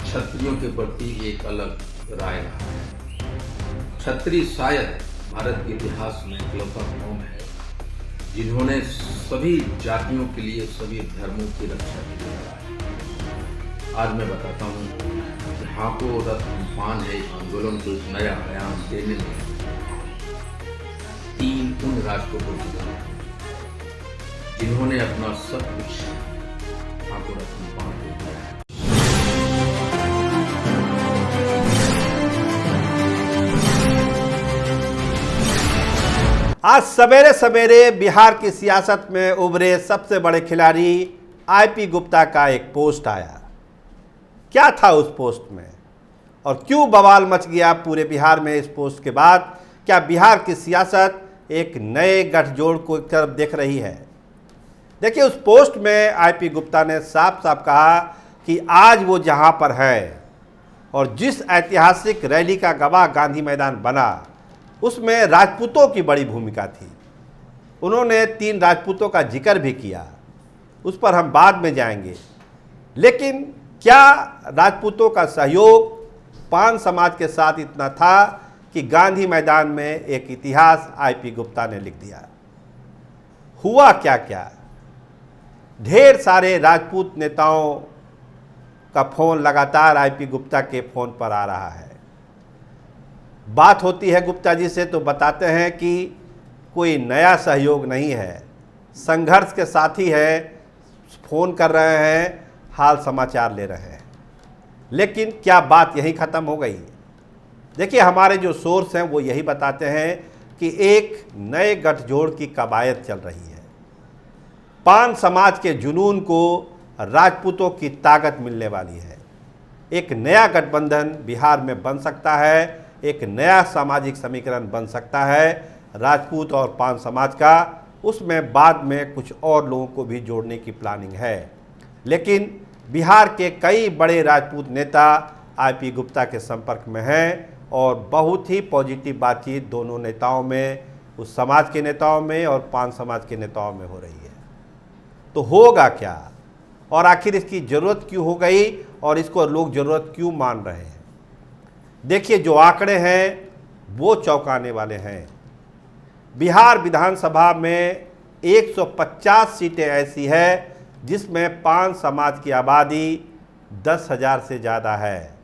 क्षत्रियों के प्रति एक अलग राय रहा है। क्षत्रिय शायद भारत के इतिहास में इकलौता कौम है जिन्होंने सभी जातियों के लिए, सभी धर्मों की रक्षा की। आज मैं बताता हूँ कि हाको रथ तूफान है इस आंदोलन को एक नया आयाम देने में 3 उन राजपूतों की तरह जिन्होंने अपना सब कुछ हाको रथ तूफान को दिया है। आज सवेरे सवेरे बिहार की सियासत में उभरे सबसे बड़े खिलाड़ी आईपी गुप्ता का एक पोस्ट आया। क्या था उस पोस्ट में और क्यों बवाल मच गया पूरे बिहार में इस पोस्ट के बाद? क्या बिहार की सियासत एक नए गठजोड़ को एक तरफ देख रही है? देखिए, उस पोस्ट में आईपी गुप्ता ने साफ साफ कहा कि आज वो जहां पर है और जिस ऐतिहासिक रैली का गवाह गांधी मैदान बना उसमें राजपूतों की बड़ी भूमिका थी। उन्होंने 3 राजपूतों का जिक्र भी किया, उस पर हम बाद में जाएंगे। लेकिन क्या राजपूतों का सहयोग पान समाज के साथ इतना था कि गांधी मैदान में एक इतिहास आईपी गुप्ता ने लिख दिया? हुआ क्या क्या? ढेर सारे राजपूत नेताओं का फोन लगातार आईपी गुप्ता के फोन पर आ रहा है। बात होती है गुप्ता जी से तो बताते हैं कि कोई नया सहयोग नहीं है, संघर्ष के साथी है, फोन कर रहे हैं, हाल समाचार ले रहे हैं। लेकिन क्या बात यहीं ख़त्म हो गई? देखिए, हमारे जो सोर्स हैं वो यही बताते हैं कि एक नए गठजोड़ की कवायद चल रही है। पान समाज के जुनून को राजपूतों की ताकत मिलने वाली है। एक नया गठबंधन बिहार में बन सकता है, एक नया सामाजिक समीकरण बन सकता है राजपूत और पान समाज का। उसमें बाद में कुछ और लोगों को भी जोड़ने की प्लानिंग है। लेकिन बिहार के कई बड़े राजपूत नेता आईपी गुप्ता के संपर्क में हैं और बहुत ही पॉजिटिव बातचीत दोनों नेताओं में, उस समाज के नेताओं में और पान समाज के नेताओं में हो रही है। तो होगा क्या और आखिर इसकी ज़रूरत क्यों हो गई और इसको लोग ज़रूरत क्यों मान रहे हैं? देखिए, जो आंकड़े हैं वो चौंकाने वाले हैं। बिहार विधानसभा में 150 सीटें ऐसी है जिसमें पान समाज की आबादी 10,000 से ज़्यादा है।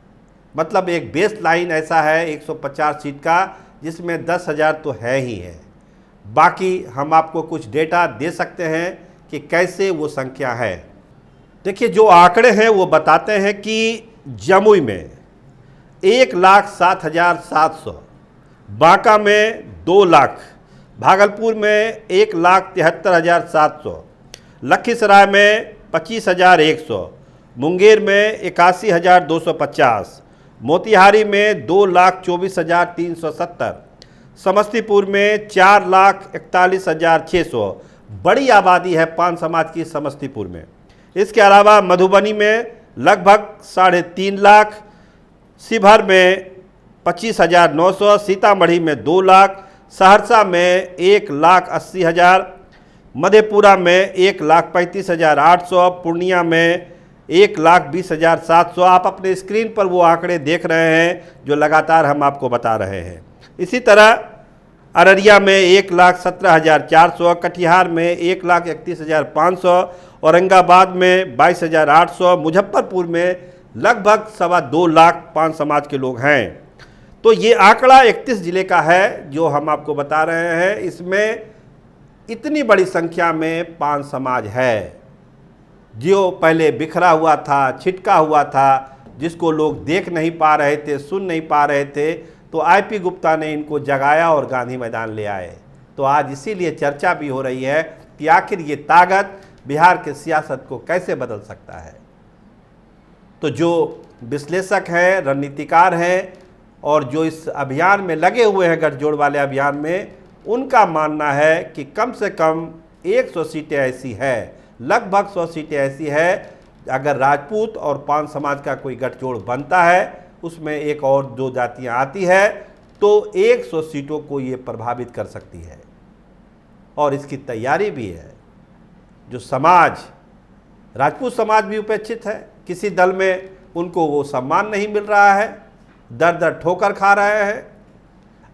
मतलब एक बेस लाइन ऐसा है 150 सीट का जिसमें 10,000 तो है ही है। बाकी हम आपको कुछ डेटा दे सकते हैं कि कैसे वो संख्या है। देखिए, जो आंकड़े हैं वो बताते हैं कि जमुई में 1,07,700, बांका में 2 लाख, भागलपुर में 1,73,700, लखीसराय में 25,100, मुंगेर में 81,250, मोतिहारी में 2,24,370, समस्तीपुर में 4,41,600। बड़ी आबादी है पान समाज की समस्तीपुर में। इसके अलावा मधुबनी में लगभग 3.5 लाख, शिवहर में 25,900, सीतामढ़ी में 2 लाख, सहरसा में 1,80,000, मधेपुरा में 1,35,800, पूर्णिया में 1,20,700। आप अपने स्क्रीन पर वो आंकड़े देख रहे हैं जो लगातार हम आपको बता रहे हैं। इसी तरह अररिया में 1,17,400, कटिहार में 1,31,500, औरंगाबाद में 22,800, मुजफ्फरपुर में लगभग 2.25 लाख पान समाज के लोग हैं। तो ये आंकड़ा 31 जिले का है जो हम आपको बता रहे हैं। इसमें इतनी बड़ी संख्या में पान समाज है जो पहले बिखरा हुआ था, छिटका हुआ था, जिसको लोग देख नहीं पा रहे थे, सुन नहीं पा रहे थे। तो आईपी गुप्ता ने इनको जगाया और गांधी मैदान ले आए। तो आज इसीलिए चर्चा भी हो रही है कि आखिर ये ताकत बिहार के सियासत को कैसे बदल सकता है। तो जो विश्लेषक हैं, रणनीतिकार हैं और जो इस अभियान में लगे हुए हैं, गठजोड़ वाले अभियान में, उनका मानना है कि कम से कम 100 सीटें ऐसी है, लगभग 100 सीटें ऐसी है, अगर राजपूत और पान समाज का कोई गठजोड़ बनता है, उसमें एक और 2 जातियां आती है, तो 100 सीटों को ये प्रभावित कर सकती है। और इसकी तैयारी भी है। जो समाज, राजपूत समाज भी उपेक्षित है, किसी दल में उनको वो सम्मान नहीं मिल रहा है, दर दर ठोकर खा रहे हैं,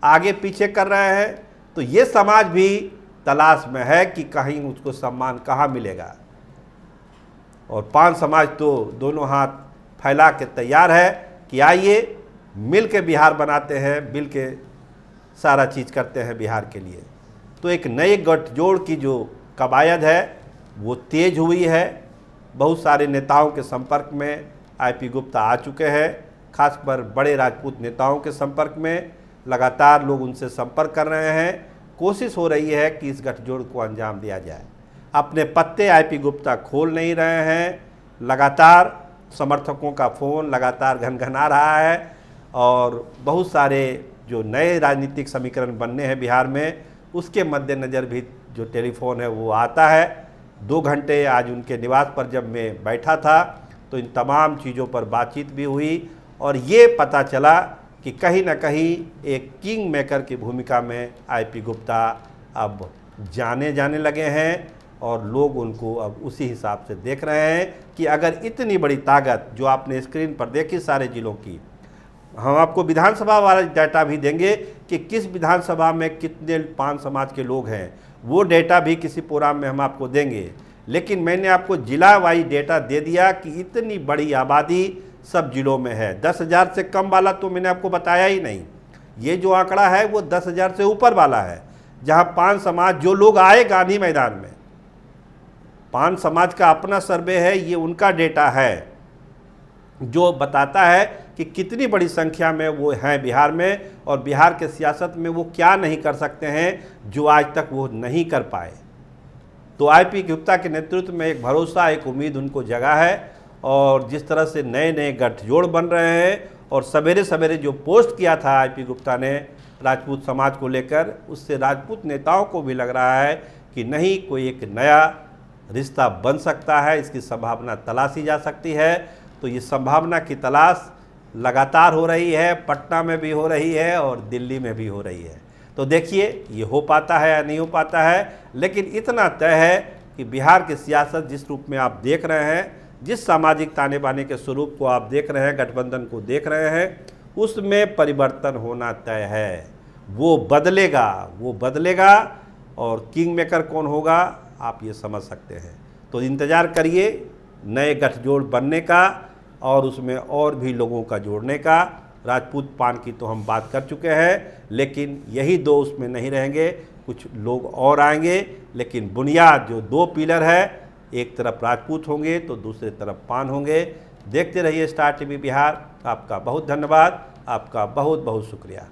आगे पीछे कर रहे हैं। तो ये समाज भी तलाश में है कि कहीं उसको सम्मान कहाँ मिलेगा। और पान समाज तो दोनों हाथ फैला के तैयार है कि आइए मिल के बिहार बनाते हैं, मिल के सारा चीज़ करते हैं बिहार के लिए। तो एक नए गठजोड़ की जो कवायद है वो तेज हुई है। बहुत सारे नेताओं के संपर्क में आईपी गुप्ता आ चुके हैं, खासकर बड़े राजपूत नेताओं के संपर्क में लगातार लोग उनसे संपर्क कर रहे हैं। कोशिश हो रही है कि इस गठजोड़ को अंजाम दिया जाए। अपने पत्ते आईपी गुप्ता खोल नहीं रहे हैं, लगातार समर्थकों का फ़ोन लगातार घनघना रहा है और बहुत सारे जो नए राजनीतिक समीकरण बनने हैं बिहार में, उसके मद्देनज़र भी जो टेलीफोन है वो आता है। 2 घंटे आज उनके निवास पर जब मैं बैठा था तो इन तमाम चीज़ों पर बातचीत भी हुई और ये पता चला कि कहीं ना कहीं एक किंग मेकर की भूमिका में आईपी गुप्ता अब जाने लगे हैं और लोग उनको अब उसी हिसाब से देख रहे हैं कि अगर इतनी बड़ी ताकत जो आपने स्क्रीन पर देखी सारे ज़िलों की, हम आपको विधानसभा वाला डाटा भी देंगे कि किस विधानसभा में कितने पान समाज के लोग हैं, वो डेटा भी किसी प्रोग्राम में हम आपको देंगे। लेकिन मैंने आपको जिला वाइज डेटा दे दिया कि इतनी बड़ी आबादी सब जिलों में है। 10,000 से कम वाला तो मैंने आपको बताया ही नहीं। ये जो आंकड़ा है वो 10,000 से ऊपर वाला है, जहां पान समाज जो लोग आए गांधी मैदान में, पान समाज का अपना सर्वे है, ये उनका डेटा है जो बताता है कि कितनी बड़ी संख्या में वो हैं बिहार में और बिहार के सियासत में वो क्या नहीं कर सकते हैं जो आज तक वो नहीं कर पाए। तो आईपी गुप्ता के नेतृत्व में एक भरोसा, एक उम्मीद उनको जगा है और जिस तरह से नए नए गठजोड़ बन रहे हैं और सवेरे सवेरे जो पोस्ट किया था आईपी गुप्ता ने राजपूत समाज को लेकर, उससे राजपूत नेताओं को भी लग रहा है कि नहीं, कोई एक नया रिश्ता बन सकता है, इसकी संभावना तलाशी जा सकती है। तो ये संभावना की तलाश लगातार हो रही है, पटना में भी हो रही है और दिल्ली में भी हो रही है। तो देखिए ये हो पाता है या नहीं हो पाता है, लेकिन इतना तय है कि बिहार की सियासत जिस रूप में आप देख रहे हैं, जिस सामाजिक ताने बाने के स्वरूप को आप देख रहे हैं, गठबंधन को देख रहे हैं, उसमें परिवर्तन होना तय है। वो बदलेगा और किंग मेकर कौन होगा आप ये समझ सकते हैं। तो इंतज़ार करिए नए गठजोड़ बनने का और उसमें और भी लोगों का जोड़ने का। राजपूत पान की तो हम बात कर चुके हैं, लेकिन यही 2 उसमें नहीं रहेंगे, कुछ लोग और आएंगे। लेकिन बुनियाद जो 2 पिलर है, एक तरफ राजपूत होंगे तो दूसरी तरफ पान होंगे। देखते रहिए स्टार टीवी बिहार। आपका बहुत धन्यवाद, आपका बहुत बहुत शुक्रिया।